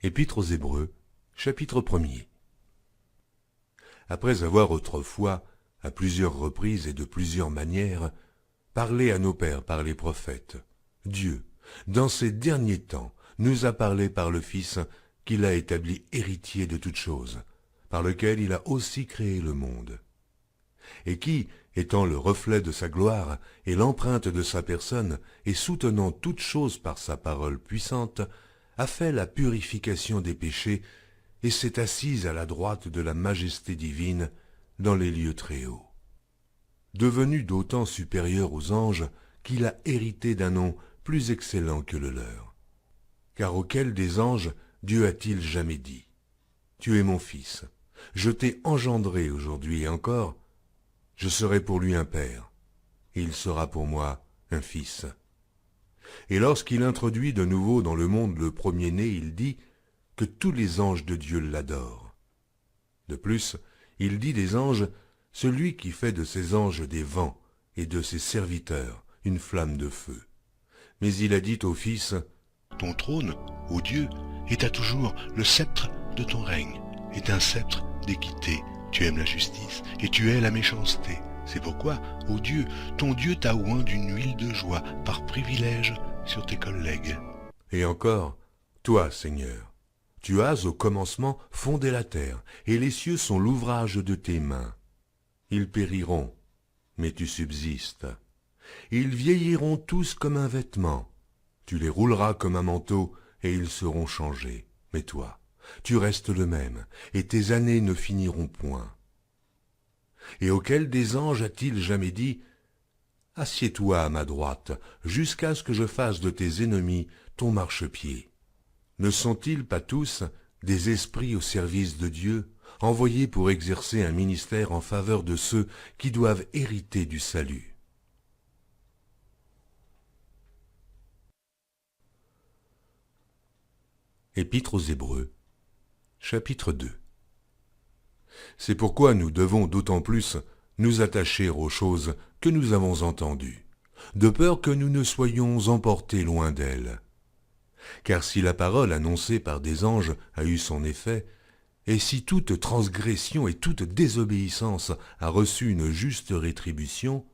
Épître aux Hébreux, chapitre 1er. Après avoir autrefois, à plusieurs reprises et de plusieurs manières, parlé à nos pères par les prophètes, Dieu, dans ces derniers temps, nous a parlé par le Fils qu'il a établi héritier de toutes choses, par lequel il a aussi créé le monde, et qui, étant le reflet de sa gloire et l'empreinte de sa personne, et soutenant toutes choses par sa parole puissante, a fait la purification des péchés et s'est assise à la droite de la majesté divine dans les lieux très hauts. Devenu d'autant supérieur aux anges qu'il a hérité d'un nom plus excellent que le leur. Car auquel des anges Dieu a-t-il jamais dit : « Tu es mon fils, je t'ai engendré aujourd'hui et encore, je serai pour lui un père, et il sera pour moi un fils. » Et lorsqu'il introduit de nouveau dans le monde le premier-né, il dit que tous les anges de Dieu l'adorent. De plus, il dit des anges, celui qui fait de ses anges des vents et de ses serviteurs une flamme de feu. Mais il a dit au Fils : « Ton trône, ô Dieu, est à toujours le sceptre de ton règne, est un sceptre d'équité. Tu aimes la justice et tu hais la méchanceté. C'est pourquoi, ô Dieu, ton Dieu t'a oint d'une huile de joie par privilège sur tes collègues. » Et encore, toi, Seigneur, tu as au commencement fondé la terre, et les cieux sont l'ouvrage de tes mains. Ils périront, mais tu subsistes. Ils vieilliront tous comme un vêtement. Tu les rouleras comme un manteau, et ils seront changés. Mais toi, tu restes le même, et tes années ne finiront point. Et auquel des anges a-t-il jamais dit : « Assieds-toi à ma droite, jusqu'à ce que je fasse de tes ennemis ton marchepied. » Ne sont-ils pas tous des esprits au service de Dieu, envoyés pour exercer un ministère en faveur de ceux qui doivent hériter du salut ? Épître aux Hébreux, chapitre 2. C'est pourquoi nous devons d'autant plus nous attacher aux choses que nous avons entendues, de peur que nous ne soyons emportés loin d'elles. Car si la parole annoncée par des anges a eu son effet, et si toute transgression et toute désobéissance a reçu une juste rétribution,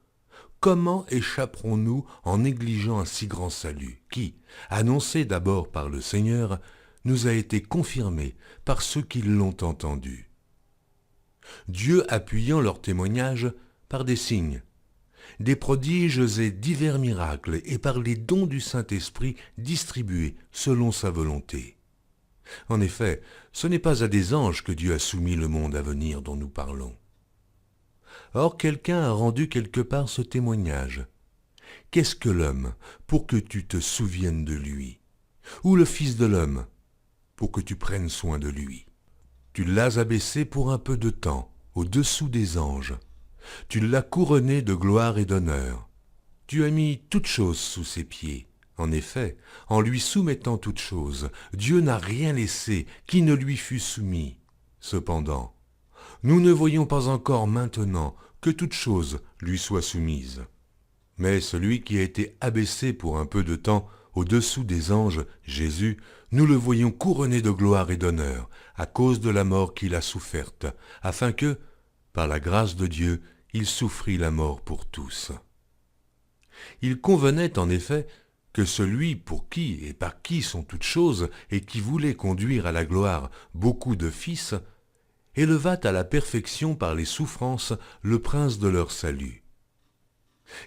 comment échapperons-nous en négligeant un si grand salut, qui, annoncé d'abord par le Seigneur, nous a été confirmé par ceux qui l'ont entendu ? Dieu appuyant leur témoignage par des signes, des prodiges et divers miracles, et par les dons du Saint-Esprit distribués selon sa volonté. En effet, ce n'est pas à des anges que Dieu a soumis le monde à venir dont nous parlons. Or, quelqu'un a rendu quelque part ce témoignage. Qu'est-ce que l'homme pour que tu te souviennes de lui ? Ou le Fils de l'homme pour que tu prennes soin de lui ? Tu l'as abaissé pour un peu de temps, au-dessous des anges. Tu l'as couronné de gloire et d'honneur. Tu as mis toutes choses sous ses pieds. En effet, en lui soumettant toutes choses, Dieu n'a rien laissé qui ne lui fût soumis. Cependant, nous ne voyons pas encore maintenant que toutes choses lui soient soumises. Mais celui qui a été abaissé pour un peu de temps au-dessous des anges, Jésus, nous le voyons couronné de gloire et d'honneur, à cause de la mort qu'il a soufferte, afin que, par la grâce de Dieu, il souffrit la mort pour tous. Il convenait en effet que celui pour qui et par qui sont toutes choses, et qui voulait conduire à la gloire beaucoup de fils, élevât à la perfection par les souffrances le prince de leur salut.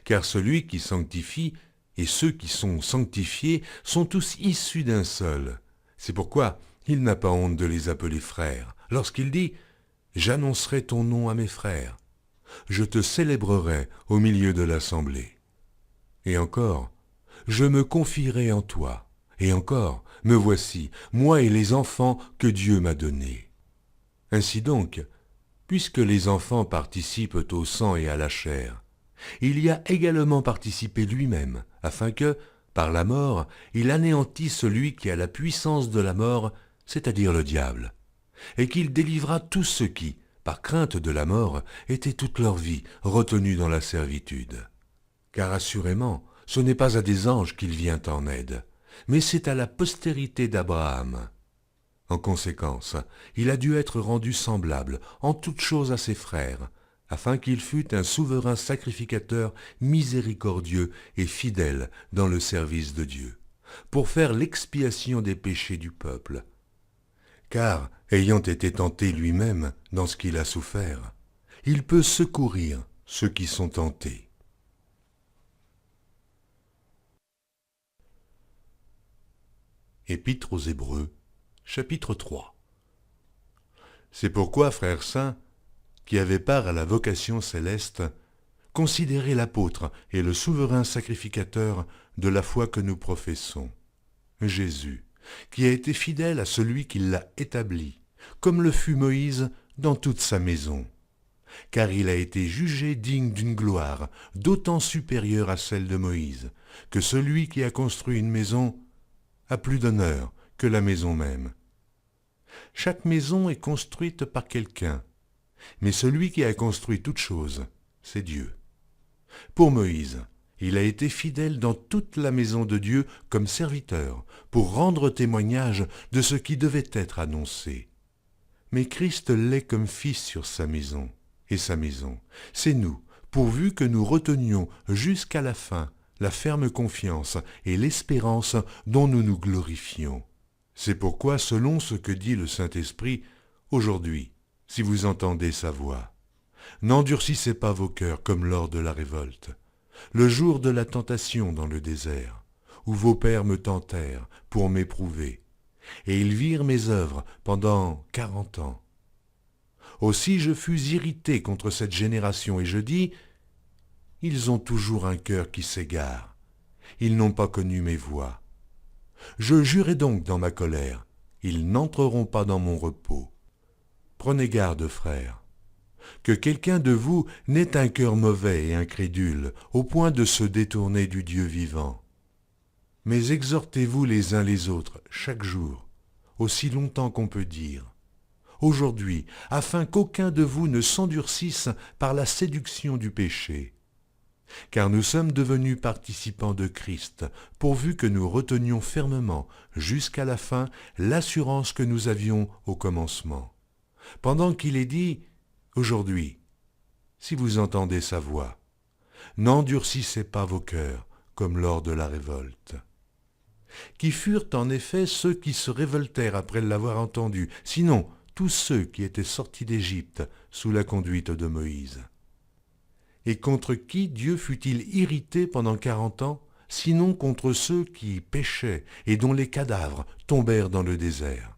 Car celui qui sanctifie et ceux qui sont sanctifiés sont tous issus d'un seul. C'est pourquoi il n'a pas honte de les appeler frères, lorsqu'il dit : « J'annoncerai ton nom à mes frères, je te célébrerai au milieu de l'assemblée. » Et encore : « Je me confierai en toi. » Et encore : « Me voici, moi et les enfants que Dieu m'a donnés. » Ainsi donc, puisque les enfants participent au sang et à la chair, il y a également participé lui-même, afin que, par la mort, il anéantisse celui qui a la puissance de la mort, c'est-à-dire le diable, et qu'il délivra tous ceux qui, par crainte de la mort, étaient toute leur vie retenus dans la servitude. Car assurément, ce n'est pas à des anges qu'il vient en aide, mais c'est à la postérité d'Abraham. En conséquence, il a dû être rendu semblable en toutes choses à ses frères, afin qu'il fût un souverain sacrificateur miséricordieux et fidèle dans le service de Dieu, pour faire l'expiation des péchés du peuple. Car, ayant été tenté lui-même dans ce qu'il a souffert, il peut secourir ceux qui sont tentés. Épître aux Hébreux, chapitre 3. C'est pourquoi, frères saints, qui avez part à la vocation céleste, considérez l'apôtre et le souverain sacrificateur de la foi que nous professons, Jésus, qui a été fidèle à celui qui l'a établi, comme le fut Moïse dans toute sa maison. Car il a été jugé digne d'une gloire d'autant supérieure à celle de Moïse, que celui qui a construit une maison a plus d'honneur que la maison même. Chaque maison est construite par quelqu'un, mais celui qui a construit toute chose, c'est Dieu. Pour Moïse, il a été fidèle dans toute la maison de Dieu comme serviteur, pour rendre témoignage de ce qui devait être annoncé. Mais Christ l'est comme fils sur sa maison, et sa maison, c'est nous, pourvu que nous retenions jusqu'à la fin la ferme confiance et l'espérance dont nous nous glorifions. C'est pourquoi, selon ce que dit le Saint-Esprit, aujourd'hui, si vous entendez sa voix, n'endurcissez pas vos cœurs comme lors de la révolte, le jour de la tentation dans le désert, où vos pères me tentèrent pour m'éprouver, et ils virent mes œuvres pendant 40 ans. Aussi je fus irrité contre cette génération, et je dis, ils ont toujours un cœur qui s'égare, ils n'ont pas connu mes voies. Je jurai donc dans ma colère, ils n'entreront pas dans mon repos. Prenez garde, frères, que quelqu'un de vous n'ait un cœur mauvais et incrédule, au point de se détourner du Dieu vivant. Mais exhortez-vous les uns les autres chaque jour, aussi longtemps qu'on peut dire, aujourd'hui, afin qu'aucun de vous ne s'endurcisse par la séduction du péché. Car nous sommes devenus participants de Christ, pourvu que nous retenions fermement, jusqu'à la fin, l'assurance que nous avions au commencement. Pendant qu'il est dit, aujourd'hui, si vous entendez sa voix, n'endurcissez pas vos cœurs, comme lors de la révolte. Qui furent en effet ceux qui se révoltèrent après l'avoir entendu, sinon tous ceux qui étaient sortis d'Égypte sous la conduite de Moïse. Et contre qui Dieu fut-il irrité pendant 40 ans, sinon contre ceux qui péchaient et dont les cadavres tombèrent dans le désert?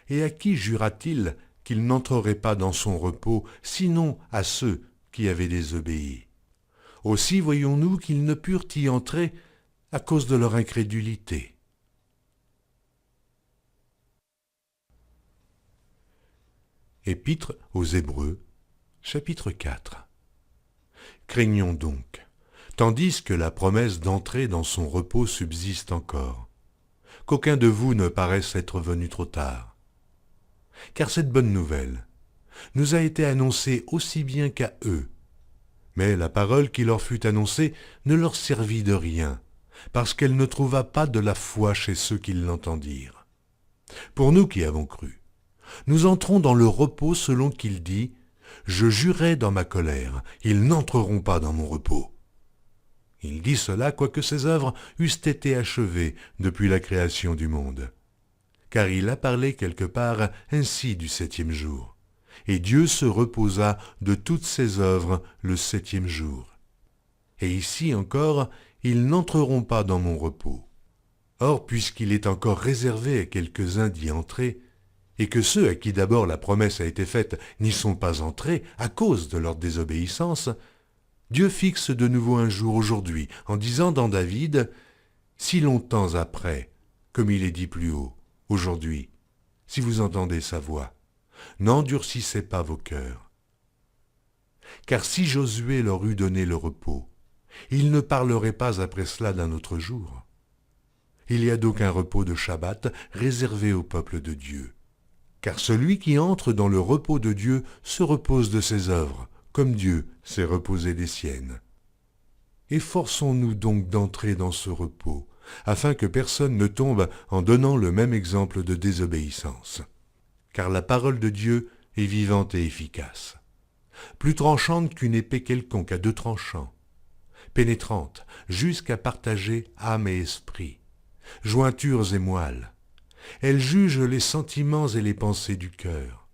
Et à qui jura-t-il qu'il n'entrerait pas dans son repos, sinon à ceux qui avaient désobéi? Aussi voyons-nous qu'ils ne purent y entrer à cause de leur incrédulité. Épître aux Hébreux, chapitre 4. Craignons donc, tandis que la promesse d'entrer dans son repos subsiste encore, qu'aucun de vous ne paraisse être venu trop tard. Car cette bonne nouvelle nous a été annoncée aussi bien qu'à eux, mais la parole qui leur fut annoncée ne leur servit de rien, parce qu'elle ne trouva pas de la foi chez ceux qui l'entendirent. Pour nous qui avons cru, nous entrons dans le repos selon qu'il dit, « Je jurai dans ma colère, ils n'entreront pas dans mon repos. » Il dit cela quoique ses œuvres eussent été achevées depuis la création du monde. Car il a parlé quelque part ainsi du 7e jour. Et Dieu se reposa de toutes ses œuvres le 7e jour. Et ici encore, ils n'entreront pas dans mon repos. Or, puisqu'il est encore réservé à quelques-uns d'y entrer, et que ceux à qui d'abord la promesse a été faite n'y sont pas entrés à cause de leur désobéissance, Dieu fixe de nouveau un jour aujourd'hui, en disant dans David, « Si longtemps après, comme il est dit plus haut, aujourd'hui, si vous entendez sa voix, n'endurcissez pas vos cœurs. Car si Josué leur eût donné le repos, il ne parlerait pas après cela d'un autre jour. Il y a donc un repos de Shabbat réservé au peuple de Dieu. Car celui qui entre dans le repos de Dieu se repose de ses œuvres, comme Dieu s'est reposé des siennes. Efforçons-nous donc d'entrer dans ce repos, afin que personne ne tombe en donnant le même exemple de désobéissance. car la parole de Dieu est vivante et efficace, plus tranchante qu'une épée quelconque à deux tranchants, pénétrante jusqu'à partager âme et esprit, jointures et moelles. Elle juge les sentiments et les pensées du cœur.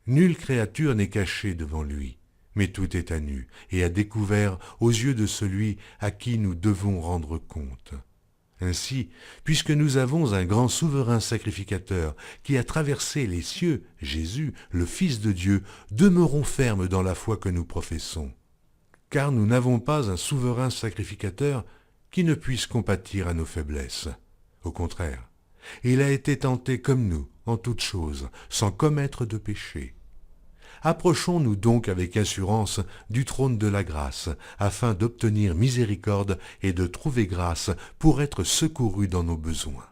Nulle créature n'est cachée devant lui, mais tout est à nu et à découvert aux yeux de celui à qui nous devons rendre compte. Ainsi, puisque nous avons un grand souverain sacrificateur qui a traversé les cieux, Jésus, le Fils de Dieu, demeurons fermes dans la foi que nous professons. Car nous n'avons pas un souverain sacrificateur qui ne puisse compatir à nos faiblesses. Au contraire, il a été tenté comme nous, en toutes choses, sans commettre de péché. Approchons-nous donc avec assurance du trône de la grâce, afin d'obtenir miséricorde et de trouver grâce pour être secourus dans nos besoins.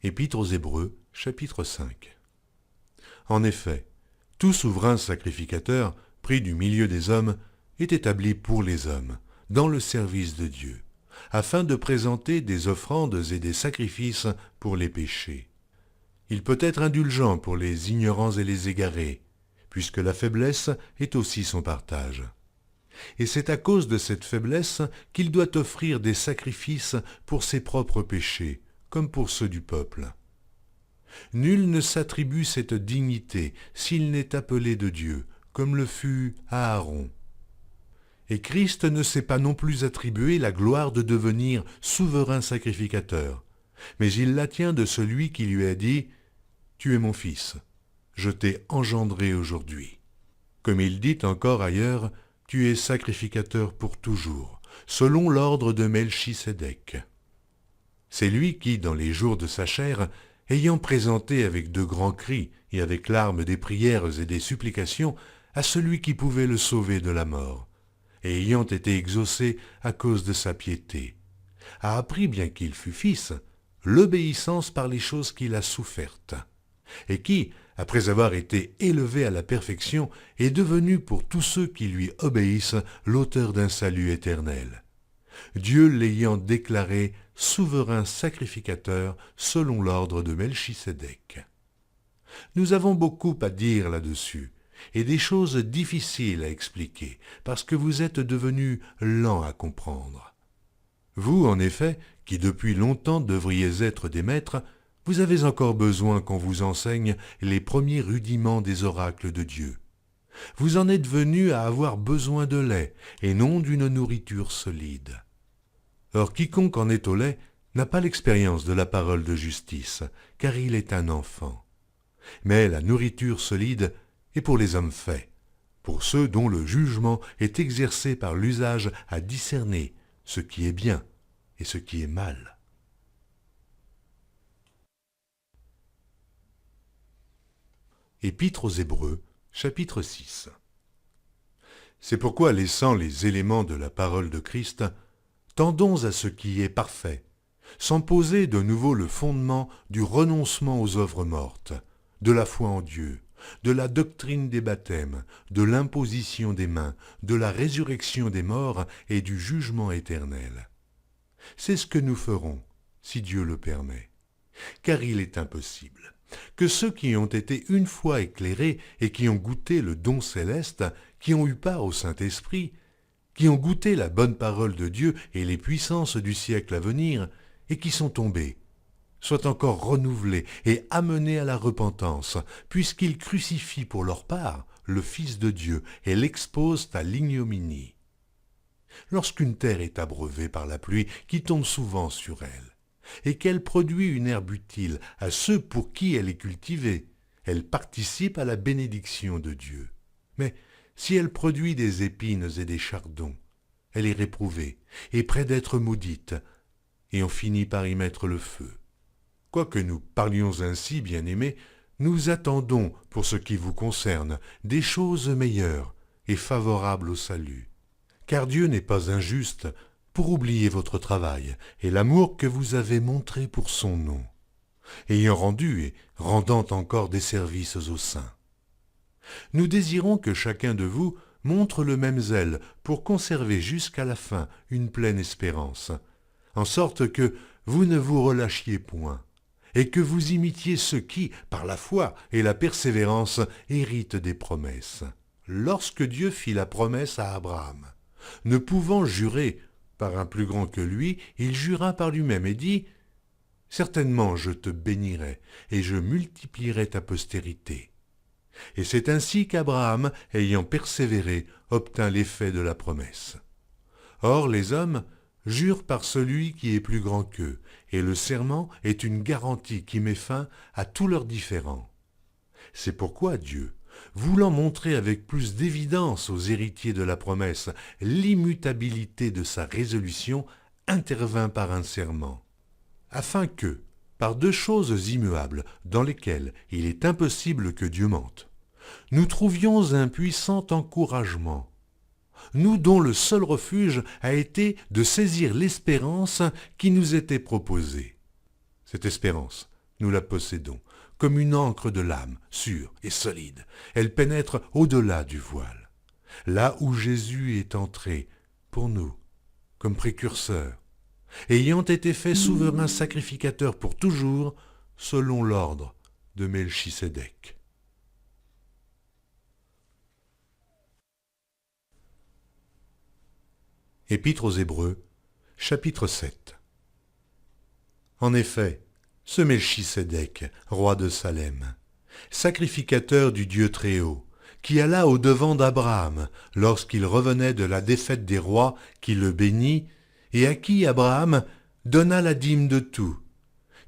Épître aux Hébreux, chapitre 5. En effet, tout souverain sacrificateur, pris du milieu des hommes, est établi pour les hommes, dans le service de Dieu, afin de présenter des offrandes et des sacrifices pour les péchés. Il peut être indulgent pour les ignorants et les égarés, puisque la faiblesse est aussi son partage. Et c'est à cause de cette faiblesse qu'il doit offrir des sacrifices pour ses propres péchés, comme pour ceux du peuple. Nul ne s'attribue cette dignité s'il n'est appelé de Dieu, comme le fut Aaron. Et Christ ne s'est pas non plus attribué la gloire de devenir souverain sacrificateur, mais il la tient de celui qui lui a dit « Tu es mon fils, je t'ai engendré aujourd'hui ». Comme il dit encore ailleurs « Tu es sacrificateur pour toujours, selon l'ordre de Melchisédek ». C'est lui qui, dans les jours de sa chair, ayant présenté avec de grands cris et avec larmes des prières et des supplications à celui qui pouvait le sauver de la mort, et ayant été exaucé à cause de sa piété, a appris, bien qu'il fût fils, l'obéissance par les choses qu'il a souffertes, et qui, après avoir été élevé à la perfection, est devenu pour tous ceux qui lui obéissent l'auteur d'un salut éternel. Dieu l'ayant déclaré souverain sacrificateur selon l'ordre de Melchisédek. Nous avons beaucoup à dire là-dessus, et des choses difficiles à expliquer, parce que vous êtes devenus lents à comprendre. Vous, en effet, qui depuis longtemps devriez être des maîtres, vous avez encore besoin qu'on vous enseigne les premiers rudiments des oracles de Dieu. Vous en êtes venus à avoir besoin de lait, et non d'une nourriture solide. Or quiconque en est au lait n'a pas l'expérience de la parole de justice, car il est un enfant. Mais la nourriture solide est pour les hommes faits, pour ceux dont le jugement est exercé par l'usage à discerner ce qui est bien et ce qui est mal. Épître aux Hébreux, chapitre 6. C'est pourquoi, laissant les éléments de la parole de Christ, tendons à ce qui est parfait, sans poser de nouveau le fondement du renoncement aux œuvres mortes, de la foi en Dieu, de la doctrine des baptêmes, de l'imposition des mains, de la résurrection des morts et du jugement éternel. C'est ce que nous ferons, si Dieu le permet. Car il est impossible que ceux qui ont été une fois éclairés et qui ont goûté le don céleste, qui ont eu part au Saint-Esprit, qui ont goûté la bonne parole de Dieu et les puissances du siècle à venir, et qui sont tombés, soient encore renouvelés et amenés à la repentance, puisqu'ils crucifient pour leur part le Fils de Dieu et l'exposent à l'ignominie. Lorsqu'une terre est abreuvée par la pluie qui tombe souvent sur elle, et qu'elle produit une herbe utile à ceux pour qui elle est cultivée, elle participe à la bénédiction de Dieu. Mais si elle produit des épines et des chardons, elle est réprouvée et près d'être maudite, et on finit par y mettre le feu. Quoique nous parlions ainsi, bien-aimés, nous attendons, pour ce qui vous concerne, des choses meilleures et favorables au salut. Car Dieu n'est pas injuste pour oublier votre travail et l'amour que vous avez montré pour son nom, ayant rendu et rendant encore des services aux saints. Nous désirons que chacun de vous montre le même zèle pour conserver jusqu'à la fin une pleine espérance, en sorte que vous ne vous relâchiez point, et que vous imitiez ceux qui, par la foi et la persévérance, héritent des promesses. Lorsque Dieu fit la promesse à Abraham, ne pouvant jurer par un plus grand que lui, il jura par lui-même et dit « Certainement je te bénirai, et je multiplierai ta postérité. » Et c'est ainsi qu'Abraham, ayant persévéré, obtint l'effet de la promesse. Or les hommes jurent par celui qui est plus grand qu'eux, et le serment est une garantie qui met fin à tous leurs différends. C'est pourquoi Dieu, voulant montrer avec plus d'évidence aux héritiers de la promesse l'immutabilité de sa résolution, intervint par un serment, afin que, par deux choses immuables dans lesquelles il est impossible que Dieu mente, nous trouvions un puissant encouragement, nous dont le seul refuge a été de saisir l'espérance qui nous était proposée. Cette espérance, nous la possédons, comme une ancre de l'âme, sûre et solide. Elle pénètre au-delà du voile. Là où Jésus est entré, pour nous, comme précurseur, ayant été fait souverain sacrificateur pour toujours, selon l'ordre de Melchisédek. Épître aux Hébreux, chapitre 7. En effet, ce Melchisédek, roi de Salem, sacrificateur du Dieu Très-Haut, qui alla au-devant d'Abraham lorsqu'il revenait de la défaite des rois, qui le bénit, et à qui Abraham donna la dîme de tout,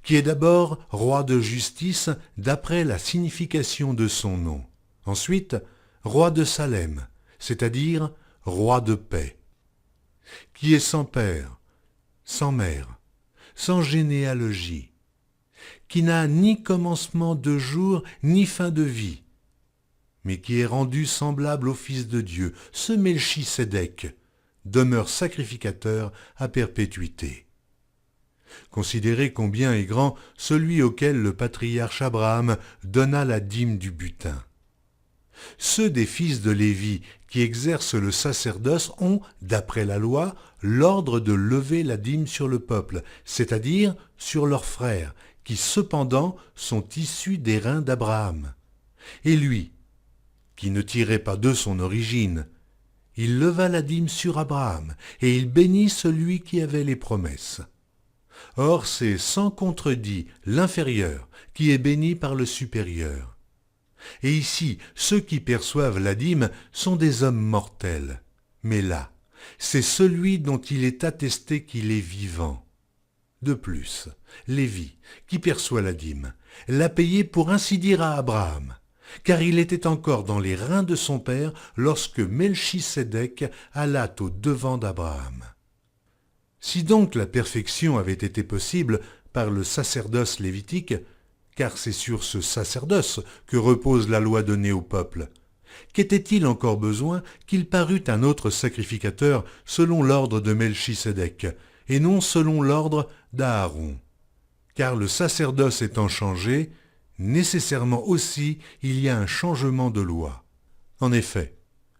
qui est d'abord roi de justice d'après la signification de son nom, ensuite roi de Salem, c'est-à-dire roi de paix, qui est sans père, sans mère, sans généalogie, qui n'a ni commencement de jour ni fin de vie, mais qui est rendu semblable au Fils de Dieu, ce Melchisédek, demeure sacrificateur à perpétuité. Considérez combien est grand celui auquel le patriarche Abraham donna la dîme du butin. Ceux des fils de Lévi qui exercent le sacerdoce ont, d'après la loi, l'ordre de lever la dîme sur le peuple, c'est-à-dire sur leurs frères, qui cependant sont issus des reins d'Abraham. Et lui, qui ne tirait pas de son origine, il leva la dîme sur Abraham, et il bénit celui qui avait les promesses. Or c'est sans contredit l'inférieur qui est béni par le supérieur. Et ici, ceux qui perçoivent la dîme sont des hommes mortels. Mais là, c'est celui dont il est attesté qu'il est vivant. De plus, Lévi, qui perçoit la dîme, l'a payé pour ainsi dire à Abraham, car il était encore dans les reins de son père lorsque Melchisédek alla au-devant d'Abraham. Si donc la perfection avait été possible par le sacerdoce lévitique, car c'est sur ce sacerdoce que repose la loi donnée au peuple, qu'était-il encore besoin qu'il parût un autre sacrificateur selon l'ordre de Melchisédek, et non selon l'ordre d'Aaron? Car le sacerdoce étant changé, nécessairement aussi il y a un changement de loi. En effet,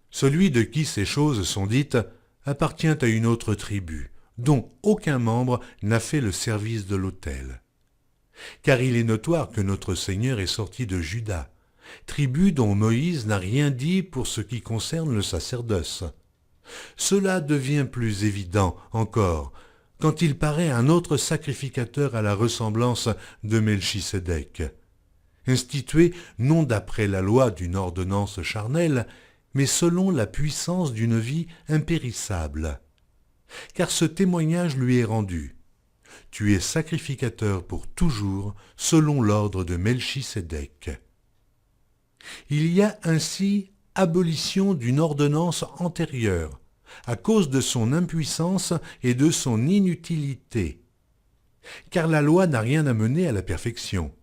celui de qui ces choses sont dites appartient à une autre tribu, dont aucun membre n'a fait le service de l'autel. Car il est notoire que notre Seigneur est sorti de Juda, tribu dont Moïse n'a rien dit pour ce qui concerne le sacerdoce. Cela devient plus évident encore quand il paraît un autre sacrificateur à la ressemblance de Melchisédek, institué non d'après la loi d'une ordonnance charnelle, mais selon la puissance d'une vie impérissable. Car ce témoignage lui est rendu. Tu es sacrificateur pour toujours, selon l'ordre de Melchisédek. Il y a ainsi abolition d'une ordonnance antérieure, à cause de son impuissance et de son inutilité. Car la loi n'a rien amené à la perfection,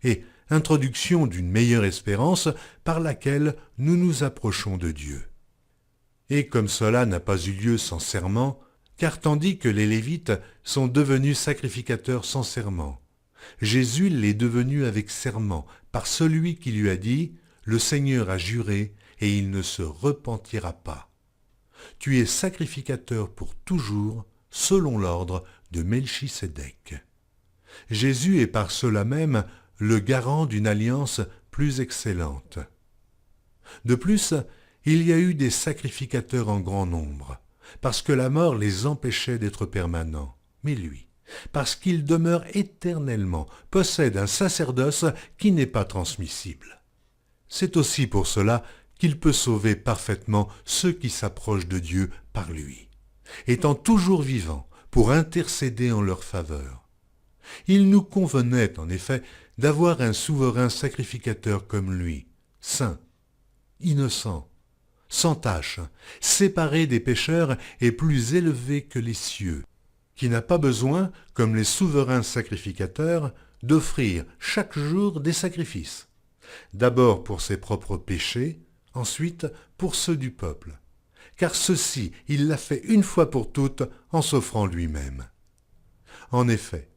et introduction d'une meilleure espérance par laquelle nous nous approchons de Dieu. Et comme cela n'a pas eu lieu sans serment, car tandis que les Lévites sont devenus sacrificateurs sans serment, Jésus l'est devenu avec serment par celui qui lui a dit « Le Seigneur a juré et il ne se repentira pas. Tu es sacrificateur pour toujours selon l'ordre de Melchisédek. Jésus est par cela même le garant d'une alliance plus excellente. De plus, il y a eu des sacrificateurs en grand nombre, parce que la mort les empêchait d'être permanents. Mais lui, parce qu'il demeure éternellement, possède un sacerdoce qui n'est pas transmissible. C'est aussi pour cela qu'il peut sauver parfaitement ceux qui s'approchent de Dieu par lui, étant toujours vivant pour intercéder en leur faveur. Il nous convenait en effet d'avoir un souverain sacrificateur comme lui, saint, innocent, sans tache, séparé des pécheurs et plus élevé que les cieux, qui n'a pas besoin, comme les souverains sacrificateurs, d'offrir chaque jour des sacrifices, d'abord pour ses propres péchés, ensuite pour ceux du peuple, car ceci il l'a fait une fois pour toutes en s'offrant lui-même. En effet,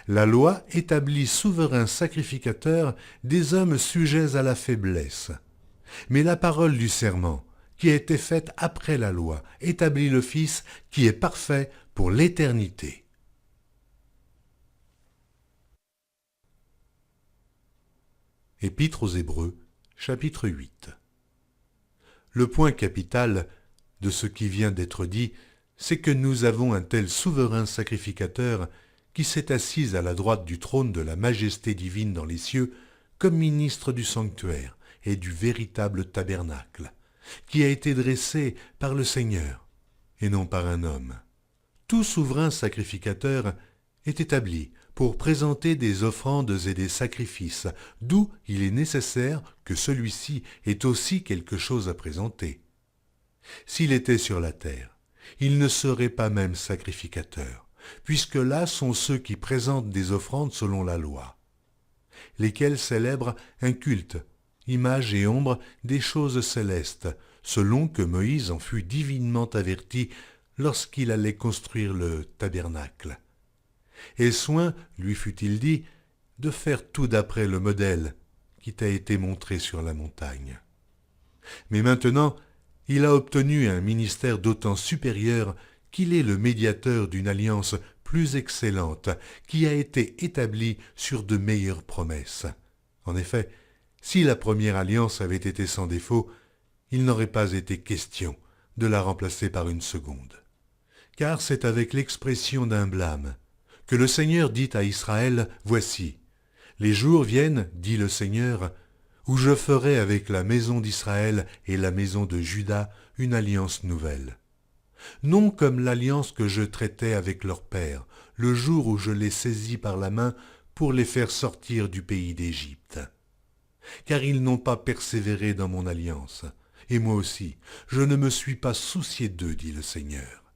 la loi établit souverains sacrificateurs des hommes sujets à la faiblesse, mais la parole du serment, qui a été faite après la loi, établit le Fils qui est parfait pour l'éternité. Épître aux Hébreux, chapitre 8. Le point capital de ce qui vient d'être dit, c'est que nous avons un tel souverain sacrificateur qui s'est assis à la droite du trône de la majesté divine dans les cieux comme ministre du sanctuaire et du véritable tabernacle, qui a été dressé par le Seigneur et non par un homme. Tout souverain sacrificateur est établi pour présenter des offrandes et des sacrifices, d'où il est nécessaire que celui-ci ait aussi quelque chose à présenter. S'il était sur la terre, il ne serait pas même sacrificateur, puisque là sont ceux qui présentent des offrandes selon la loi, lesquels célèbrent un culte, image et ombre des choses célestes, selon que Moïse en fut divinement averti lorsqu'il allait construire le tabernacle. Et soin lui fut-il dit de faire tout d'après le modèle qui t'a été montré sur la montagne. Mais maintenant, il a obtenu un ministère d'autant supérieur qu'il est le médiateur d'une alliance plus excellente qui a été établie sur de meilleures promesses. En effet, si la première alliance avait été sans défaut, il n'aurait pas été question de la remplacer par une seconde. Car c'est avec l'expression d'un blâme que le Seigneur dit à Israël, « Voici, les jours viennent, dit le Seigneur, où je ferai avec la maison d'Israël et la maison de Juda une alliance nouvelle. Non comme l'alliance que je traitais avec leur père, le jour où je les saisis par la main pour les faire sortir du pays d'Égypte. Car ils n'ont pas persévéré dans mon alliance, et moi aussi, je ne me suis pas soucié d'eux, dit le Seigneur.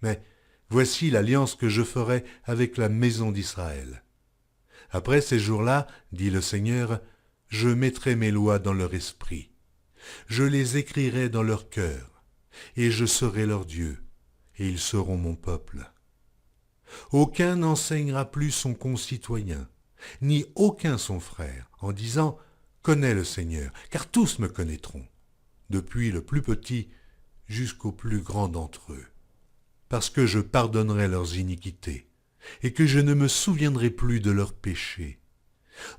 Mais voici l'alliance que je ferai avec la maison d'Israël. Après ces jours-là, dit le Seigneur, je mettrai mes lois dans leur esprit. Je les écrirai dans leur cœur, et je serai leur Dieu, et ils seront mon peuple. Aucun n'enseignera plus son concitoyen, ni aucun son frère, en disant « Connais le Seigneur, car tous me connaîtront, depuis le plus petit jusqu'au plus grand d'entre eux. Parce que je pardonnerai leurs iniquités, et que je ne me souviendrai plus de leurs péchés. »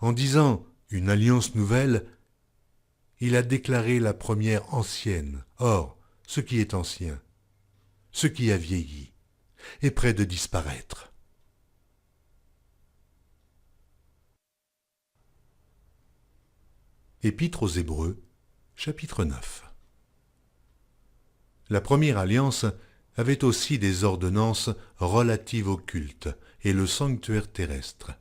En disant « une alliance nouvelle », il a déclaré la première ancienne. Or, ce qui est ancien, ce qui a vieilli, est près de disparaître. Épître aux Hébreux, chapitre 9. La première alliance avait aussi des ordonnances relatives au culte et le sanctuaire terrestre.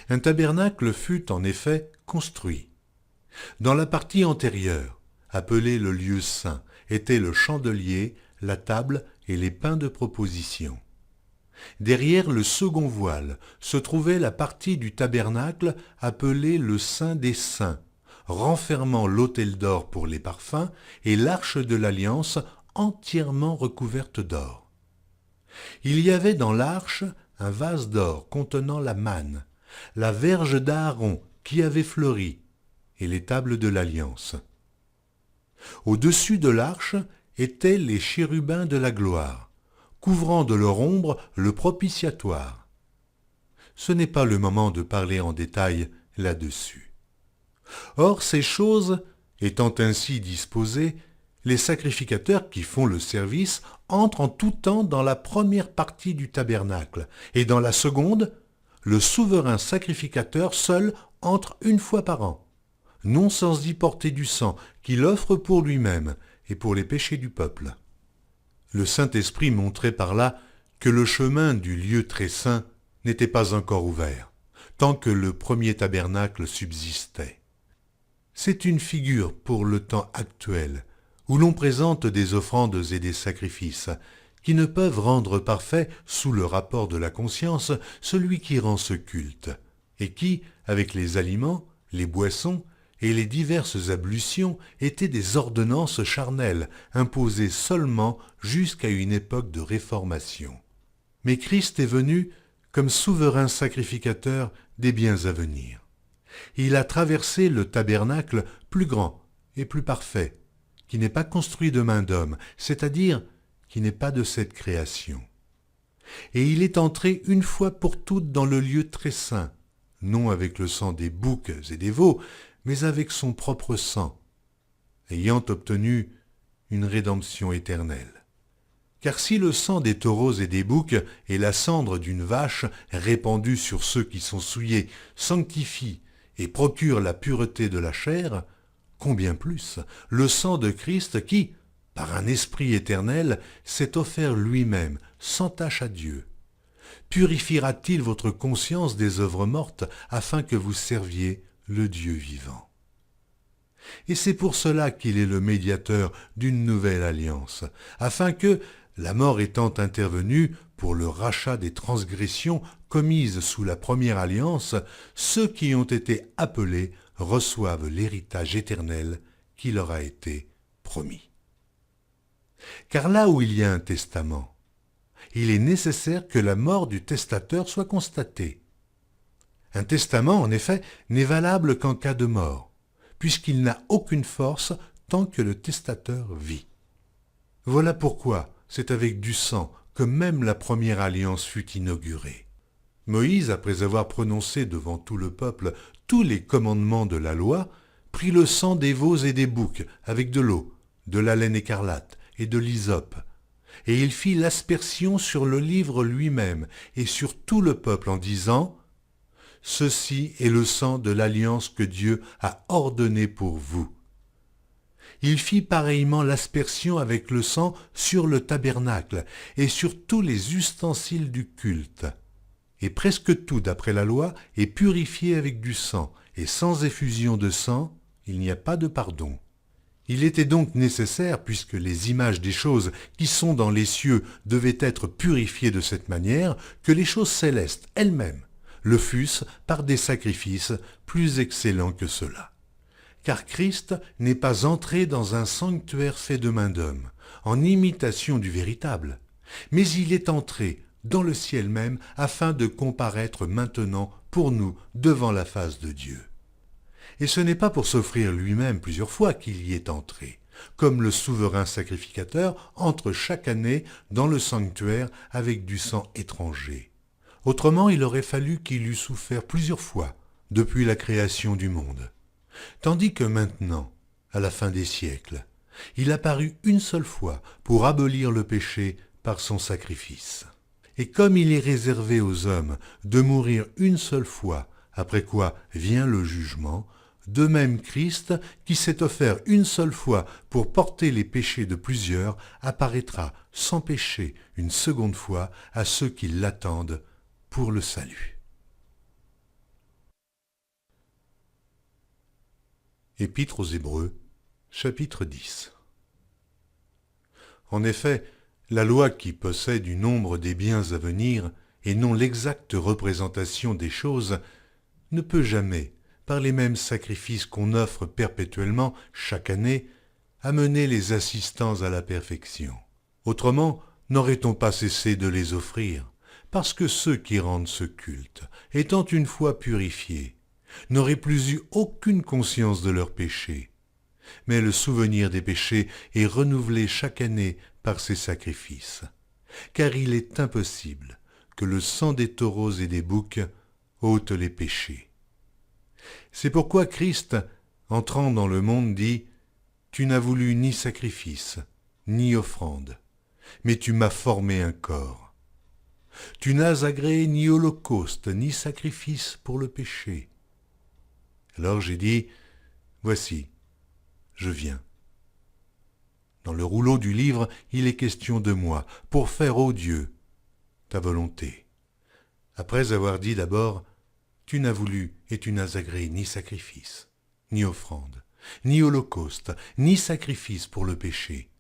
Un tabernacle fut en effet construit. Dans la partie antérieure, appelée le lieu saint, étaient le chandelier, la table et les pains de proposition. Derrière le second voile se trouvait la partie du tabernacle appelée le Saint des Saints, renfermant l'autel d'or pour les parfums et l'arche de l'Alliance entièrement recouverte d'or. Il y avait dans l'arche un vase d'or contenant la manne, la verge d'Aaron qui avait fleuri, et les tables de l'Alliance. Au-dessus de l'arche étaient les chérubins de la gloire, couvrant de leur ombre le propitiatoire. Ce n'est pas le moment de parler en détail là-dessus. Or, ces choses étant ainsi disposées, les sacrificateurs qui font le service entrent en tout temps dans la première partie du tabernacle, et dans la seconde, le souverain sacrificateur seul entre une fois par an, non sans y porter du sang qu'il offre pour lui-même et pour les péchés du peuple. Le Saint-Esprit montrait par là que le chemin du lieu très saint n'était pas encore ouvert, tant que le premier tabernacle subsistait. C'est une figure pour le temps actuel, où l'on présente des offrandes et des sacrifices, qui ne peuvent rendre parfait, sous le rapport de la conscience, celui qui rend ce culte, et qui, avec les aliments, les boissons et les diverses ablutions, étaient des ordonnances charnelles, imposées seulement jusqu'à une époque de réformation. Mais Christ est venu comme souverain sacrificateur des biens à venir. Il a traversé le tabernacle plus grand et plus parfait, qui n'est pas construit de main d'homme, c'est-à-dire qui n'est pas de cette création. Et il est entré une fois pour toutes dans le lieu très saint, non avec le sang des boucs et des veaux, mais avec son propre sang, ayant obtenu une rédemption éternelle. Car si le sang des taureaux et des boucs et la cendre d'une vache répandue sur ceux qui sont souillés sanctifient et procurent la pureté de la chair, combien plus le sang de Christ qui, par un esprit éternel, s'est offert lui-même sans tache à Dieu. Purifiera-t-il votre conscience des œuvres mortes afin que vous serviez le Dieu vivant? Et c'est pour cela qu'il est le médiateur d'une nouvelle alliance, afin que, la mort étant intervenue pour le rachat des transgressions commises sous la première alliance, ceux qui ont été appelés reçoivent l'héritage éternel qui leur a été promis. Car là où il y a un testament, il est nécessaire que la mort du testateur soit constatée. Un testament, en effet, n'est valable qu'en cas de mort, puisqu'il n'a aucune force tant que le testateur vit. Voilà pourquoi c'est avec du sang que même la première alliance fut inaugurée. Moïse, après avoir prononcé devant tout le peuple tous les commandements de la loi, prit le sang des veaux et des boucs avec de l'eau, de la laine écarlate et de l'hysope, et il fit l'aspersion sur le livre lui-même et sur tout le peuple en disant « Ceci est le sang de l'alliance que Dieu a ordonné pour vous. » Il fit pareillement l'aspersion avec le sang sur le tabernacle et sur tous les ustensiles du culte. Et presque tout, d'après la loi, est purifié avec du sang, et sans effusion de sang, il n'y a pas de pardon. Il était donc nécessaire, puisque les images des choses qui sont dans les cieux devaient être purifiées de cette manière, que les choses célestes elles-mêmes le fussent par des sacrifices plus excellents que ceux-là. Car Christ n'est pas entré dans un sanctuaire fait de main d'homme, en imitation du véritable, mais il est entré dans le ciel même afin de comparaître maintenant pour nous devant la face de Dieu. Et ce n'est pas pour s'offrir lui-même plusieurs fois qu'il y est entré, comme le souverain sacrificateur entre chaque année dans le sanctuaire avec du sang étranger. Autrement, il aurait fallu qu'il eût souffert plusieurs fois depuis la création du monde. Tandis que maintenant, à la fin des siècles, il apparut une seule fois pour abolir le péché par son sacrifice. Et comme il est réservé aux hommes de mourir une seule fois, après quoi vient le jugement, de même Christ, qui s'est offert une seule fois pour porter les péchés de plusieurs, apparaîtra sans péché une seconde fois à ceux qui l'attendent pour le salut. Épître aux Hébreux, chapitre 10. En effet, la loi qui possède du nombre des biens à venir et non l'exacte représentation des choses ne peut jamais, par les mêmes sacrifices qu'on offre perpétuellement chaque année, amener les assistants à la perfection. Autrement, n'aurait-on pas cessé de les offrir, parce que ceux qui rendent ce culte, étant une fois purifiés, n'auraient plus eu aucune conscience de leurs péchés. Mais le souvenir des péchés est renouvelé chaque année par ces sacrifices. car il est impossible que le sang des taureaux et des boucs ôte les péchés. C'est pourquoi Christ, entrant dans le monde, dit « Tu n'as voulu ni sacrifice, ni offrande, mais tu m'as formé un corps. Tu n'as agréé ni holocauste, ni sacrifice pour le péché. » Alors j'ai dit « Voici, je viens. » Dans le rouleau du livre, il est question de moi, pour faire, ô Dieu, ta volonté. Après avoir dit d'abord, tu n'as voulu et tu n'as agréé ni sacrifice, ni offrande, ni holocauste, ni sacrifice pour le péché,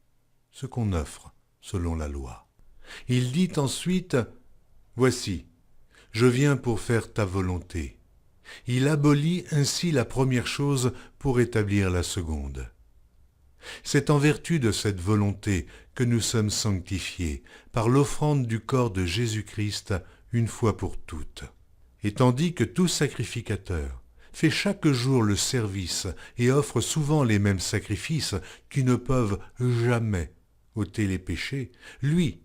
ce qu'on offre selon la loi. Il dit ensuite, voici, je viens pour faire ta volonté. Il abolit ainsi la première chose pour établir la seconde. C'est en vertu de cette volonté que nous sommes sanctifiés par l'offrande du corps de Jésus-Christ une fois pour toutes. Et tandis que tout sacrificateur fait chaque jour le service et offre souvent les mêmes sacrifices qui ne peuvent jamais ôter les péchés, lui,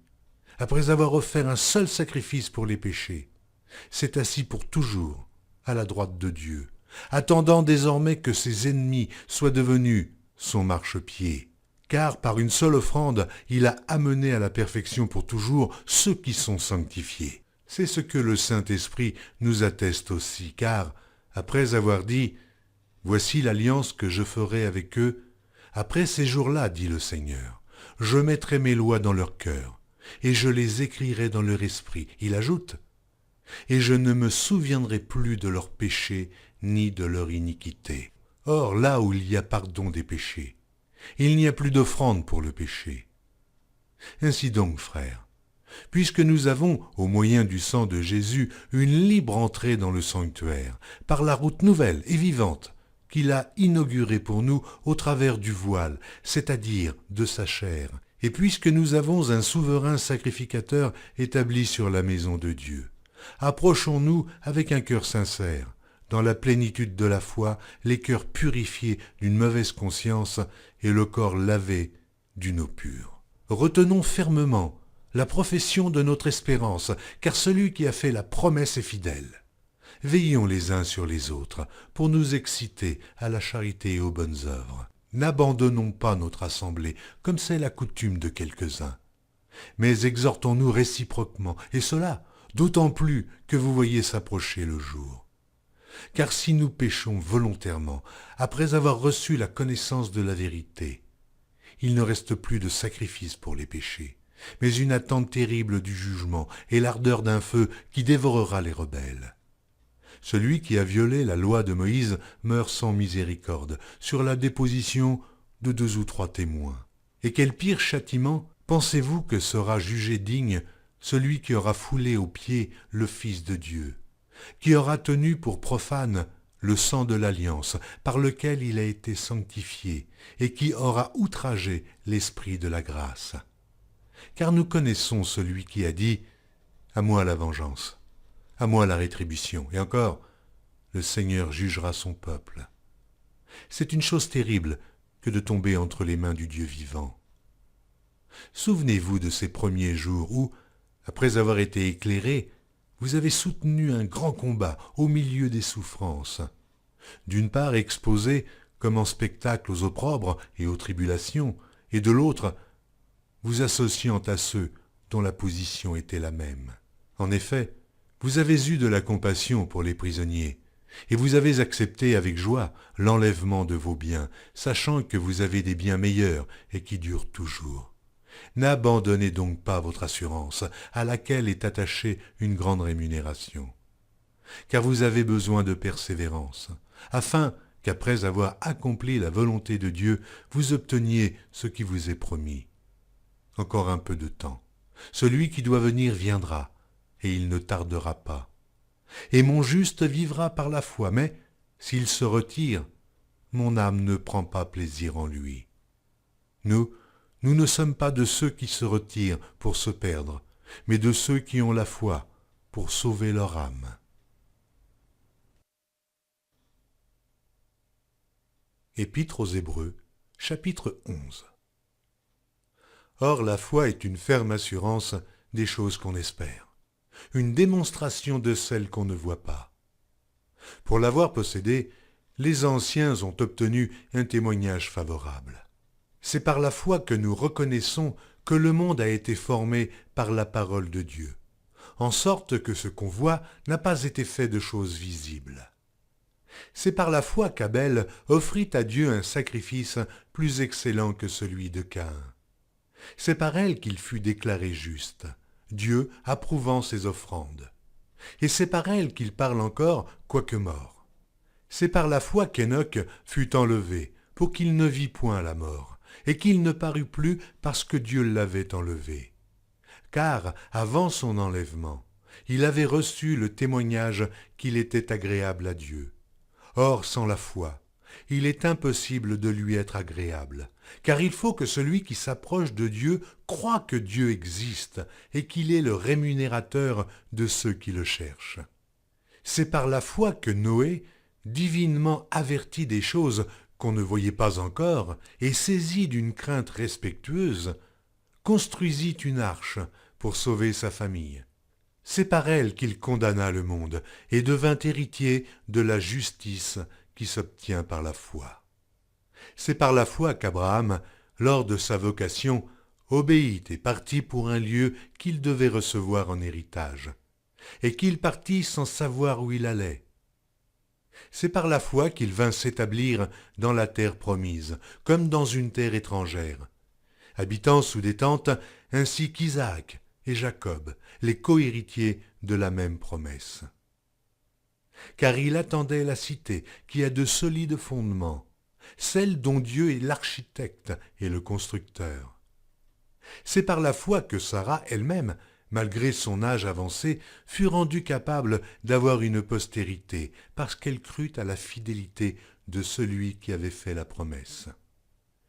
après avoir offert un seul sacrifice pour les péchés, s'est assis pour toujours à la droite de Dieu, attendant désormais que ses ennemis soient devenus son marchepied, car par une seule offrande, il a amené à la perfection pour toujours ceux qui sont sanctifiés. C'est ce que le Saint-Esprit nous atteste aussi, car, après avoir dit « Voici l'alliance que je ferai avec eux, après ces jours-là, dit le Seigneur, je mettrai mes lois dans leur cœur, et je les écrirai dans leur esprit. » Il ajoute « Et je ne me souviendrai plus de leurs péchés ni de leur iniquité. » Or, là où il y a pardon des péchés, il n'y a plus d'offrande pour le péché. Ainsi donc, frères, puisque nous avons, au moyen du sang de Jésus, une libre entrée dans le sanctuaire, par la route nouvelle et vivante qu'il a inaugurée pour nous au travers du voile, c'est-à-dire de sa chair, et puisque nous avons un souverain sacrificateur établi sur la maison de Dieu, approchons-nous avec un cœur sincère, dans la plénitude de la foi, les cœurs purifiés d'une mauvaise conscience et le corps lavé d'une eau pure. Retenons fermement la profession de notre espérance, car celui qui a fait la promesse est fidèle. Veillons les uns sur les autres pour nous exciter à la charité et aux bonnes œuvres. N'abandonnons pas notre assemblée, comme c'est la coutume de quelques-uns, mais exhortons-nous réciproquement, et cela d'autant plus que vous voyez s'approcher le jour. Car si nous péchons volontairement, après avoir reçu la connaissance de la vérité, il ne reste plus de sacrifice pour les péchés, mais une attente terrible du jugement et l'ardeur d'un feu qui dévorera les rebelles. Celui qui a violé la loi de Moïse meurt sans miséricorde, sur la déposition de 2 ou 3 témoins. Et quel pire châtiment pensez-vous que sera jugé digne celui qui aura foulé aux pieds le Fils de Dieu, qui aura tenu pour profane le sang de l'alliance par lequel il a été sanctifié et qui aura outragé l'esprit de la grâce. Car nous connaissons celui qui a dit « À moi la vengeance, à moi la rétribution » et encore « Le Seigneur jugera son peuple ». C'est une chose terrible que de tomber entre les mains du Dieu vivant. Souvenez-vous de ces premiers jours où, après avoir été éclairés, vous avez soutenu un grand combat au milieu des souffrances. D'une part exposé comme en spectacle aux opprobres et aux tribulations, et de l'autre, vous associant à ceux dont la position était la même. En effet, vous avez eu de la compassion pour les prisonniers, et vous avez accepté avec joie l'enlèvement de vos biens, sachant que vous avez des biens meilleurs et qui durent toujours. N'abandonnez donc pas votre assurance, à laquelle est attachée une grande rémunération. Car vous avez besoin de persévérance, afin qu'après avoir accompli la volonté de Dieu, vous obteniez ce qui vous est promis. Encore un peu de temps. Celui qui doit venir viendra, et il ne tardera pas. Et mon juste vivra par la foi, mais s'il se retire, mon âme ne prend pas plaisir en lui. Nous ne sommes pas de ceux qui se retirent pour se perdre, mais de ceux qui ont la foi pour sauver leur âme. Épître aux Hébreux, chapitre 11. Or la foi est une ferme assurance des choses qu'on espère, une démonstration de celles qu'on ne voit pas. Pour l'avoir possédé, les anciens ont obtenu un témoignage favorable. C'est par la foi que nous reconnaissons que le monde a été formé par la parole de Dieu, en sorte que ce qu'on voit n'a pas été fait de choses visibles. C'est par la foi qu'Abel offrit à Dieu un sacrifice plus excellent que celui de Caïn. C'est par elle qu'il fut déclaré juste, Dieu approuvant ses offrandes. Et c'est par elle qu'il parle encore, quoique mort. C'est par la foi qu'Enoch fut enlevé, pour qu'il ne vît point la mort, et qu'il ne parut plus parce que Dieu l'avait enlevé. Car, avant son enlèvement, il avait reçu le témoignage qu'il était agréable à Dieu. Or, sans la foi, il est impossible de lui être agréable, car il faut que celui qui s'approche de Dieu croie que Dieu existe et qu'il est le rémunérateur de ceux qui le cherchent. C'est par la foi que Noé, divinement averti des choses qu'on ne voyait pas encore et saisi d'une crainte respectueuse, construisit une arche pour sauver sa famille. C'est par elle qu'il condamna le monde et devint héritier de la justice qui s'obtient par la foi. C'est par la foi qu'Abraham, lors de sa vocation, obéit et partit pour un lieu qu'il devait recevoir en héritage, et qu'il partit sans savoir où il allait. C'est par la foi qu'il vint s'établir dans la terre promise, comme dans une terre étrangère, habitant sous des tentes, ainsi qu'Isaac et Jacob, les co-héritiers de la même promesse. Car il attendait la cité qui a de solides fondements, celle dont Dieu est l'architecte et le constructeur. C'est par la foi que Sarah elle-même, malgré son âge avancé, fut rendue capable d'avoir une postérité, parce qu'elle crut à la fidélité de celui qui avait fait la promesse.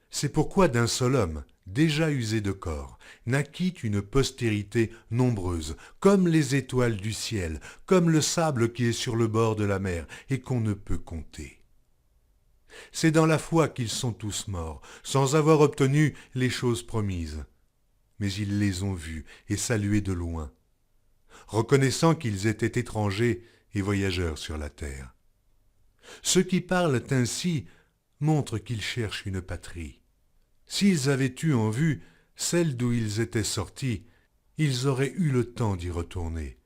C'est pourquoi d'un seul homme, déjà usé de corps, naquit une postérité nombreuse, comme les étoiles du ciel, comme le sable qui est sur le bord de la mer, et qu'on ne peut compter. C'est dans la foi qu'ils sont tous morts, sans avoir obtenu les choses promises. Mais ils les ont vus et salués de loin, reconnaissant qu'ils étaient étrangers et voyageurs sur la terre. Ceux qui parlent ainsi montrent qu'ils cherchent une patrie. S'ils avaient eu en vue celle d'où ils étaient sortis, ils auraient eu le temps d'y retourner.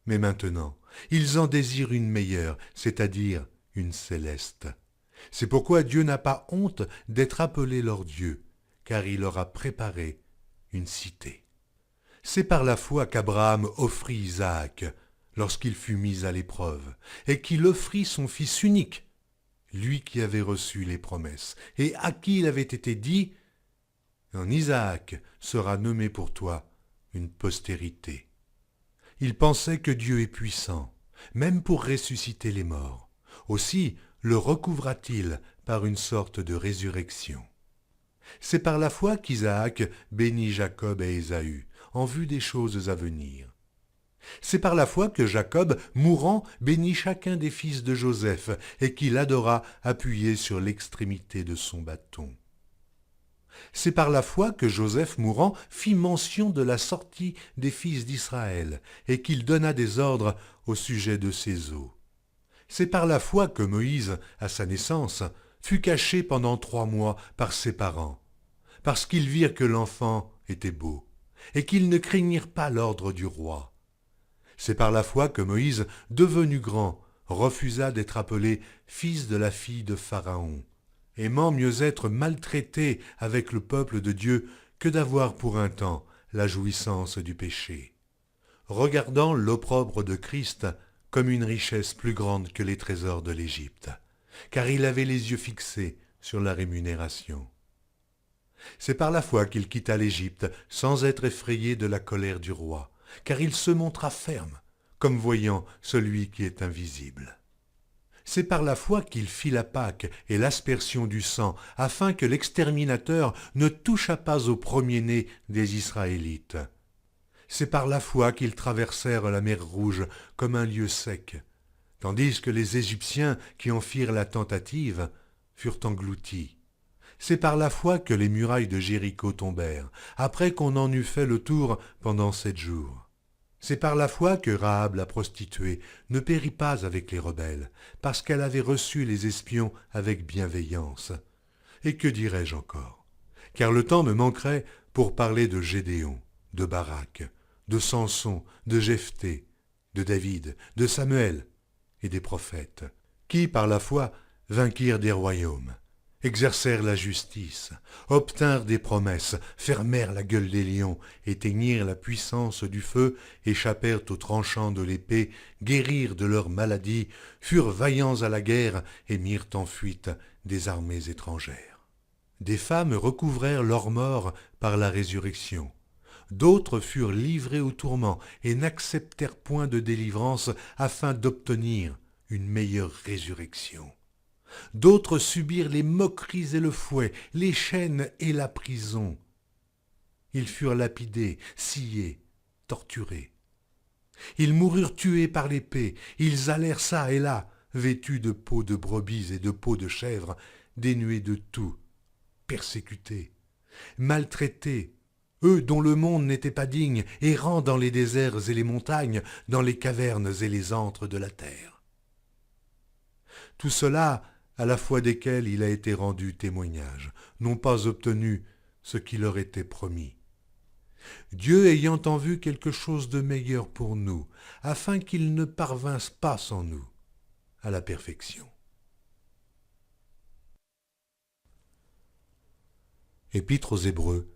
Mais maintenant, ils en désirent une meilleure, c'est-à-dire une céleste. C'est pourquoi Dieu n'a pas honte d'être appelé leur Dieu, car il leur a préparé une cité. C'est par la foi qu'Abraham offrit Isaac lorsqu'il fut mis à l'épreuve, et qu'il offrit son fils unique, lui qui avait reçu les promesses, et à qui il avait été dit « En Isaac sera nommé pour toi une postérité ». Il pensait que Dieu est puissant, même pour ressusciter les morts. Aussi le recouvra-t-il par une sorte de résurrection. C'est par la foi qu'Isaac bénit Jacob et Ésaü, en vue des choses à venir. C'est par la foi que Jacob, mourant, bénit chacun des fils de Joseph, et qu'il adora appuyé sur l'extrémité de son bâton. C'est par la foi que Joseph, mourant, fit mention de la sortie des fils d'Israël, et qu'il donna des ordres au sujet de ses os. C'est par la foi que Moïse, à sa naissance, fut caché pendant 3 mois par ses parents, parce qu'ils virent que l'enfant était beau, et qu'ils ne craignirent pas l'ordre du roi. C'est par la foi que Moïse, devenu grand, refusa d'être appelé fils de la fille de Pharaon, aimant mieux être maltraité avec le peuple de Dieu que d'avoir pour un temps la jouissance du péché, regardant l'opprobre de Christ comme une richesse plus grande que les trésors de l'Égypte, car il avait les yeux fixés sur la rémunération. C'est par la foi qu'il quitta l'Égypte sans être effrayé de la colère du roi, car il se montra ferme, comme voyant celui qui est invisible. C'est par la foi qu'il fit la Pâque et l'aspersion du sang, afin que l'exterminateur ne touchât pas au premier-né des Israélites. C'est par la foi qu'ils traversèrent la mer Rouge comme un lieu sec, tandis que les Égyptiens qui en firent la tentative furent engloutis. C'est par la foi que les murailles de Jéricho tombèrent, après qu'on en eut fait le tour pendant 7 jours. C'est par la foi que Rahab la prostituée ne périt pas avec les rebelles, parce qu'elle avait reçu les espions avec bienveillance. Et que dirais-je encore? Car le temps me manquerait pour parler de Gédéon, de Barak, de Samson, de Jephthé, de David, de Samuel et des prophètes, qui, par la foi, vainquirent des royaumes, exercèrent la justice, obtinrent des promesses, fermèrent la gueule des lions, éteignirent la puissance du feu, échappèrent aux tranchants de l'épée, guérirent de leurs maladies, furent vaillants à la guerre et mirent en fuite des armées étrangères. Des femmes recouvrèrent leur mort par la résurrection. D'autres furent livrés au tourment et n'acceptèrent point de délivrance afin d'obtenir une meilleure résurrection. D'autres subirent les moqueries et le fouet, les chaînes et la prison. Ils furent lapidés, sciés, torturés. Ils moururent tués par l'épée, ils allèrent çà et là, vêtus de peaux de brebis et de peaux de chèvres, dénués de tout, persécutés, maltraités, eux dont le monde n'était pas digne, errant dans les déserts et les montagnes, dans les cavernes et les antres de la terre. Tout cela, à la foi desquels il a été rendu témoignage, n'ont pas obtenu ce qui leur était promis. Dieu ayant en vue quelque chose de meilleur pour nous, afin qu'ils ne parvinssent pas sans nous à la perfection. Épître aux Hébreux,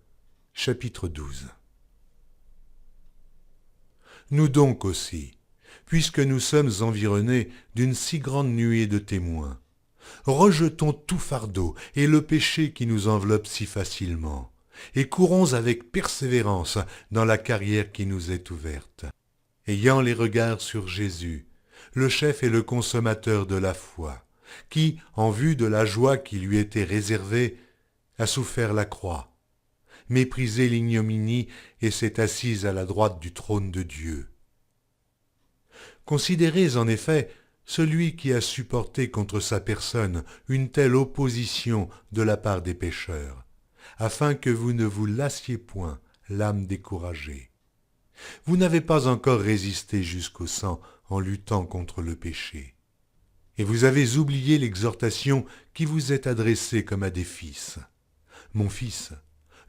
chapitre 12. Nous donc aussi, puisque nous sommes environnés d'une si grande nuée de témoins, rejetons tout fardeau et le péché qui nous enveloppe si facilement, et courons avec persévérance dans la carrière qui nous est ouverte, ayant les regards sur Jésus, le chef et le consommateur de la foi, qui, en vue de la joie qui lui était réservée, a souffert la croix, méprisé l'ignominie et s'est assise à la droite du trône de Dieu. Considérez en effet celui qui a supporté contre sa personne une telle opposition de la part des pécheurs, afin que vous ne vous lassiez point, l'âme découragée. Vous n'avez pas encore résisté jusqu'au sang en luttant contre le péché. Et vous avez oublié l'exhortation qui vous est adressée comme à des fils. Mon fils,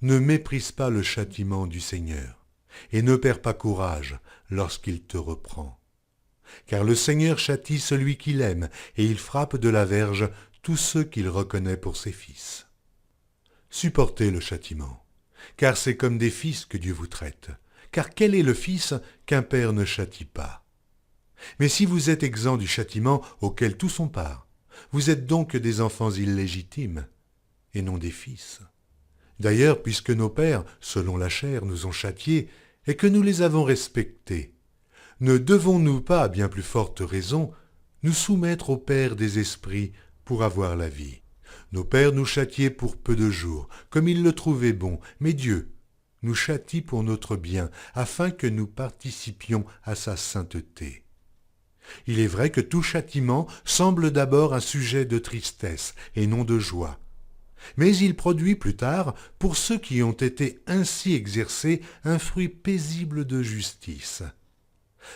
ne méprise pas le châtiment du Seigneur, et ne perds pas courage lorsqu'il te reprend. Car le Seigneur châtie celui qu'il aime, et il frappe de la verge tous ceux qu'il reconnaît pour ses fils. Supportez le châtiment, car c'est comme des fils que Dieu vous traite. Car quel est le fils qu'un père ne châtie pas? Mais si vous êtes exempts du châtiment auquel tous ont part, vous êtes donc des enfants illégitimes, et non des fils. D'ailleurs, puisque nos pères, selon la chair, nous ont châtiés, et que nous les avons respectés, ne devons-nous pas, à bien plus forte raison, nous soumettre au Père des esprits pour avoir la vie? Nos pères nous châtiaient pour peu de jours, comme ils le trouvaient bon, mais Dieu nous châtie pour notre bien, afin que nous participions à sa sainteté. Il est vrai que tout châtiment semble d'abord un sujet de tristesse et non de joie, mais il produit plus tard, pour ceux qui ont été ainsi exercés, un fruit paisible de justice.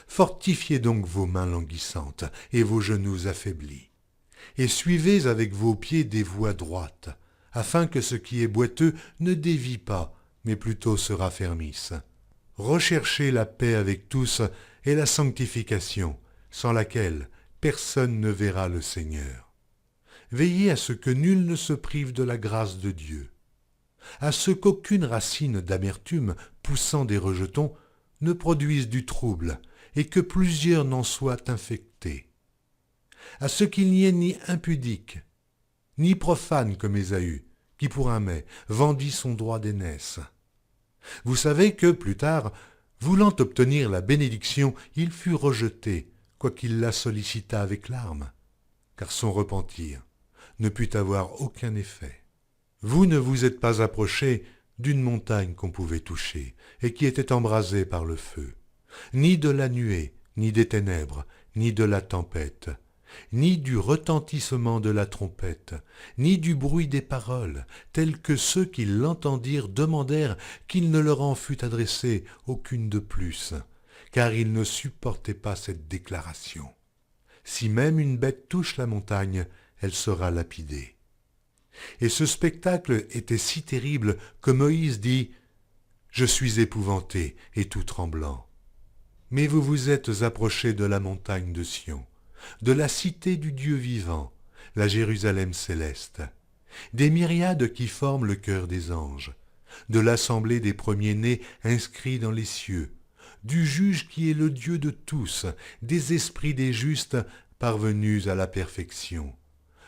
Fortifiez donc vos mains languissantes et vos genoux affaiblis, et suivez avec vos pieds des voies droites, afin que ce qui est boiteux ne dévie pas, mais plutôt se raffermisse. Recherchez la paix avec tous et la sanctification, sans laquelle personne ne verra le Seigneur. Veillez à ce que nul ne se prive de la grâce de Dieu, à ce qu'aucune racine d'amertume poussant des rejetons ne produise du trouble, et que plusieurs n'en soient infectés, à ce qu'il n'y ait ni impudique, ni profane comme Ésaü, qui pour un mets vendit son droit d'aînesse. Vous savez que, plus tard, voulant obtenir la bénédiction, il fut rejeté, quoiqu'il la sollicitât avec larmes, car son repentir ne put avoir aucun effet. Vous ne vous êtes pas approché d'une montagne qu'on pouvait toucher, et qui était embrasée par le feu, ni de la nuée, ni des ténèbres, ni de la tempête, ni du retentissement de la trompette, ni du bruit des paroles, tels que ceux qui l'entendirent demandèrent qu'il ne leur en fût adressé aucune de plus, car ils ne supportaient pas cette déclaration. Si même une bête touche la montagne, elle sera lapidée. Et ce spectacle était si terrible que Moïse dit « Je suis épouvanté et tout tremblant. » Mais vous vous êtes approchés de la montagne de Sion, de la cité du Dieu vivant, la Jérusalem céleste, des myriades qui forment le cœur des anges, de l'assemblée des premiers-nés inscrits dans les cieux, du juge qui est le Dieu de tous, des esprits des justes parvenus à la perfection,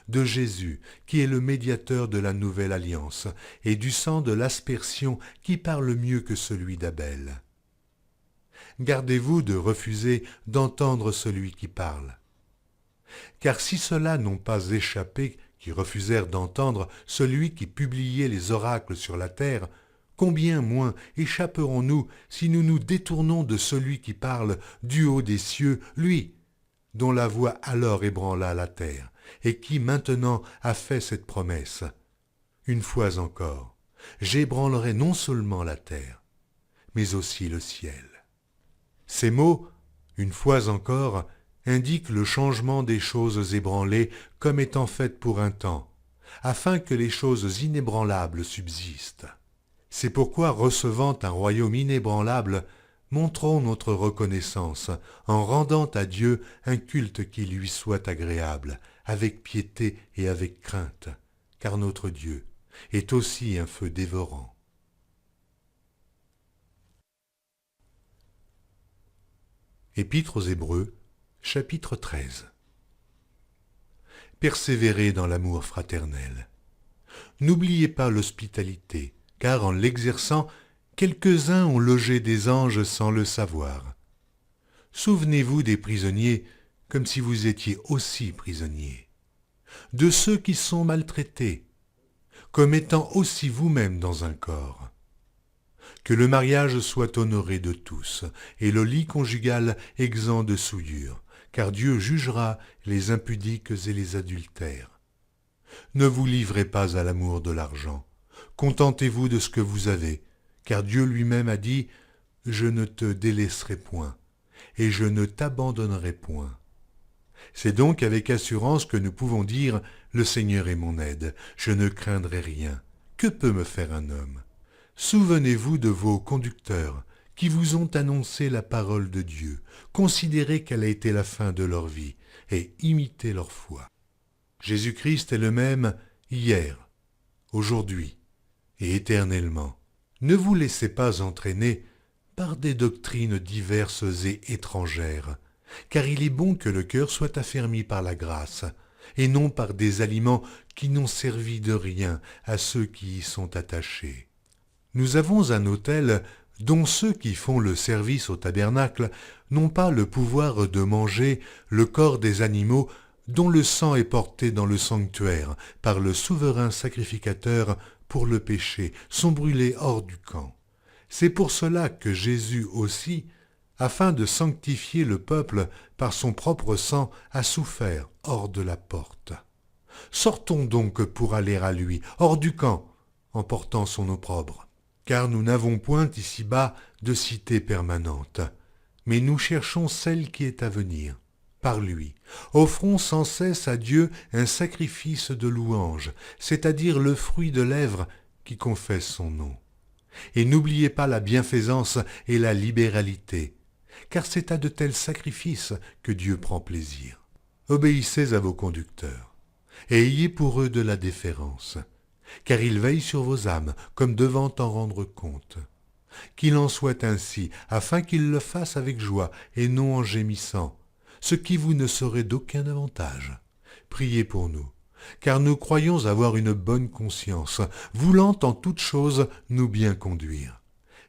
de Jésus qui est le médiateur de la nouvelle alliance, et du sang de l'aspersion qui parle mieux que celui d'Abel. Gardez-vous de refuser d'entendre celui qui parle. Car si ceux-là n'ont pas échappé, qui refusèrent d'entendre celui qui publiait les oracles sur la terre, combien moins échapperons-nous si nous nous détournons de celui qui parle du haut des cieux, lui, dont la voix alors ébranla la terre, et qui maintenant a fait cette promesse. Une fois encore, j'ébranlerai non seulement la terre, mais aussi le ciel. Ces mots, une fois encore, indiquent le changement des choses ébranlées comme étant faites pour un temps, afin que les choses inébranlables subsistent. C'est pourquoi, recevant un royaume inébranlable, montrons notre reconnaissance en rendant à Dieu un culte qui lui soit agréable, avec piété et avec crainte, car notre Dieu est aussi un feu dévorant. Épître aux Hébreux, chapitre 13. Persévérez dans l'amour fraternel. N'oubliez pas l'hospitalité, car en l'exerçant, quelques-uns ont logé des anges sans le savoir. Souvenez-vous des prisonniers comme si vous étiez aussi prisonniers, de ceux qui sont maltraités, comme étant aussi vous-même dans un corps. Que le mariage soit honoré de tous, et le lit conjugal exempt de souillure, car Dieu jugera les impudiques et les adultères. Ne vous livrez pas à l'amour de l'argent, contentez-vous de ce que vous avez, car Dieu lui-même a dit « Je ne te délaisserai point, et je ne t'abandonnerai point ». C'est donc avec assurance que nous pouvons dire « Le Seigneur est mon aide, je ne craindrai rien. Que peut me faire un homme ?» Souvenez-vous de vos conducteurs qui vous ont annoncé la parole de Dieu, considérez quelle a été la fin de leur vie et imitez leur foi. Jésus-Christ est le même hier, aujourd'hui et éternellement. Ne vous laissez pas entraîner par des doctrines diverses et étrangères, car il est bon que le cœur soit affermi par la grâce, et non par des aliments qui n'ont servi de rien à ceux qui y sont attachés. Nous avons un autel dont ceux qui font le service au tabernacle n'ont pas le pouvoir de manger le corps des animaux dont le sang est porté dans le sanctuaire par le souverain sacrificateur pour le péché, sont brûlés hors du camp. C'est pour cela que Jésus aussi, afin de sanctifier le peuple par son propre sang, a souffert hors de la porte. Sortons donc pour aller à lui, hors du camp, en portant son opprobre. Car nous n'avons point ici-bas de cité permanente, mais nous cherchons celle qui est à venir. Par lui, offrons sans cesse à Dieu un sacrifice de louange, c'est-à-dire le fruit de lèvres qui confesse son nom. Et n'oubliez pas la bienfaisance et la libéralité, car c'est à de tels sacrifices que Dieu prend plaisir. Obéissez à vos conducteurs, et ayez pour eux de la déférence, car ils veillent sur vos âmes, comme devant en rendre compte. Qu'il en soit ainsi, afin qu'ils le fassent avec joie, et non en gémissant, ce qui vous ne serait d'aucun avantage. Priez pour nous, car nous croyons avoir une bonne conscience, voulant en toutes choses nous bien conduire.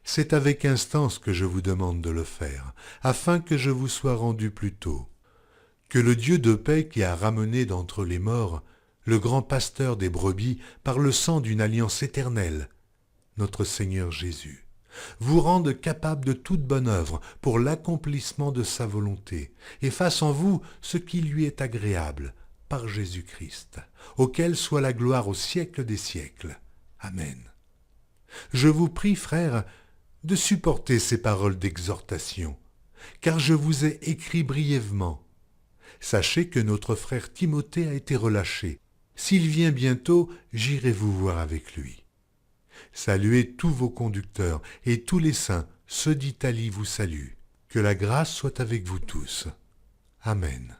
C'est avec instance que je vous demande de le faire, afin que je vous sois rendu plus tôt. Que le Dieu de paix qui a ramené d'entre les morts le grand pasteur des brebis par le sang d'une alliance éternelle, notre Seigneur Jésus, vous rende capable de toute bonne œuvre pour l'accomplissement de sa volonté, et fasse en vous ce qui lui est agréable, par Jésus-Christ, auquel soit la gloire au siècle des siècles. Amen. Je vous prie, frères, de supporter ces paroles d'exhortation, car je vous ai écrit brièvement. Sachez que notre frère Timothée a été relâché. S'il vient bientôt, j'irai vous voir avec lui. Saluez tous vos conducteurs, et tous les saints, ceux d'Italie vous saluent. Que la grâce soit avec vous tous. Amen.